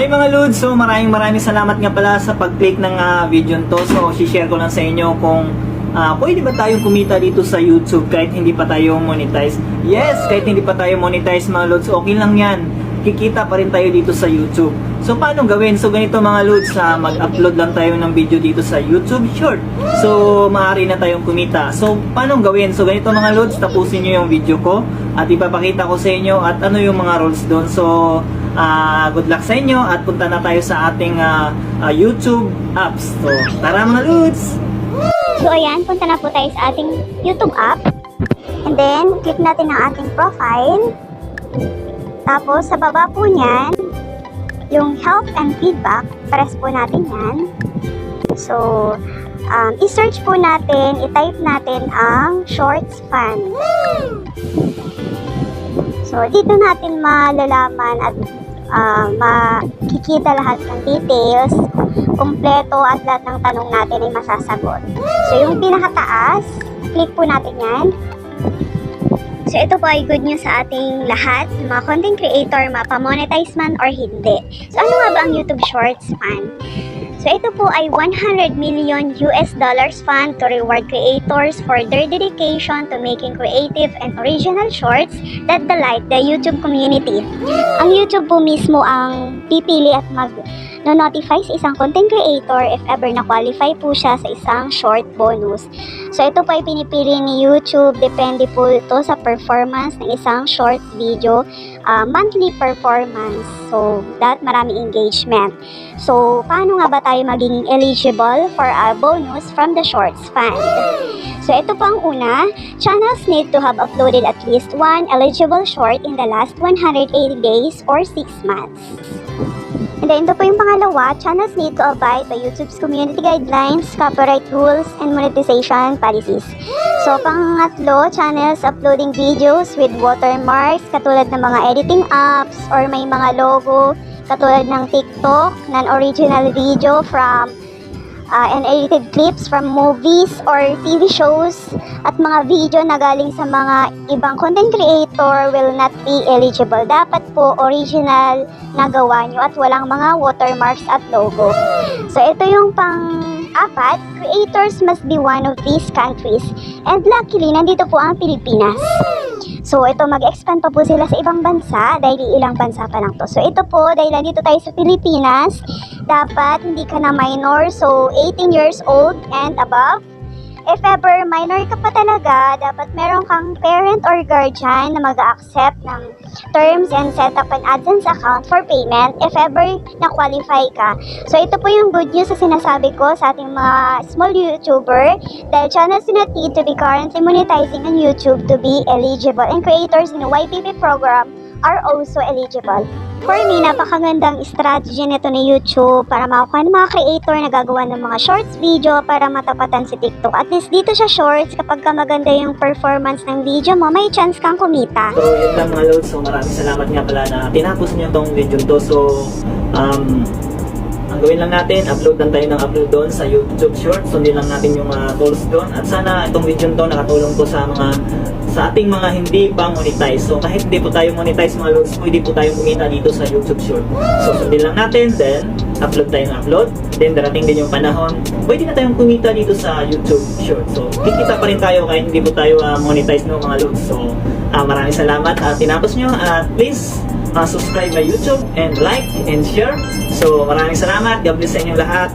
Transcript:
Hi mga Lods! So maraming salamat nga pala sa pag-click ng video to. So share ko lang sa inyo kung pwede ba tayong kumita dito sa YouTube kahit hindi pa tayo monetize. Yes! Kahit hindi pa tayo monetize mga Lods, okay lang yan. Kikita pa rin tayo dito sa YouTube. So paano gawin? So ganito mga Lods, mag-upload lang tayo ng video dito sa YouTube Short. So maaari na tayong kumita. So paano gawin? So ganito mga Lods, tapusin nyo yung video ko at ipapakita ko sa inyo at ano yung mga rules doon. So good luck sa inyo at punta na tayo sa ating YouTube apps. So tara mga Lods! So ayan, punta na po tayo sa ating YouTube app. And then, click natin ang ating profile. Tapos, sa baba po niyan, yung help and feedback, press po natin yan. So, i-search po natin, i-type natin ang Shorts Fund. So, dito natin malalaman at makikita lahat ng details, kumpleto at lahat ng tanong natin ay masasagot. So, yung pinakataas, click po natin yan. So, ito po ay good news sa ating lahat, mga content creator, mapamonetize man or hindi. So, ano nga ba ang YouTube Shorts Fund? So, ito po ay $100 million fund to reward creators for their dedication to making creative and original shorts that delight the YouTube community. Ang YouTube po mismo ang pipili at mag-notify sa isang content creator if ever na-qualify po siya sa isang short bonus. So, ito po ay pinipili ni YouTube. Depende po ito sa performance ng isang short video, monthly performance. So, that marami engagement. So, paano nga ba tayo maging eligible for a bonus from the Shorts Fund? So, ito po ang una. Channels need to have uploaded at least one eligible short in the last 180 days or 6 months. And then, ito po yung pangalawa. Channels need to abide by YouTube's community guidelines, copyright rules, and monetization policies. So, pangatlo, channels uploading videos with watermarks katulad ng mga editing apps or may mga logo katulad ng TikTok, non-original video from and edited clips from movies or TV shows at mga video na galing sa mga ibang content creator will not be eligible. Dapat po original na gawa nyo at walang mga watermarks at logo. So, ito yung pang-apat, creators must be one of these countries. And luckily, nandito po ang Pilipinas. So, ito mag-expand pa po sila sa ibang bansa dahil ilang bansa pa lang to. So, ito po, dahil nandito tayo sa Pilipinas, dapat hindi ka na minor. So, 18 years old and above. If ever minor ka pa talaga, dapat meron kang parent or guardian na mag-accept ng terms and set up an AdSense account for payment if ever na-qualify ka. So, ito po yung good news sa sinasabi ko sa ating mga small YouTuber dahil channels do not need to be currently monetizing on YouTube to be eligible and creators in the YPP program are also eligible. For me, napakagandang strategy nito ni YouTube para makuha ng mga creator na gagawa ng mga shorts video para matapatan si TikTok. At least dito sa shorts, kapag ka maganda yung performance ng video mo, may chance kang kumita. So yun lang mga Lods. So maraming salamat nga pala na tinapos niyo tong video to. So ang gawin lang natin, upload lang tayo ng upload doon sa YouTube Short. Sundin lang natin yung tools doon. At sana itong video to nakatulong to sa ating mga hindi pa monetize. So kahit hindi po tayo monetize mga Lods, pwede po tayong kumita dito sa YouTube Short. So sundin lang natin, then upload tayo ng upload. Then darating din yung panahon, pwede na tayong kumita dito sa YouTube Short. So kikita pa rin tayo kahit hindi po tayo monetize no mga Lods. So maraming salamat at tinapos nyo. Please subscribe my YouTube and like and share. So maraming salamat. God bless sa inyong lahat.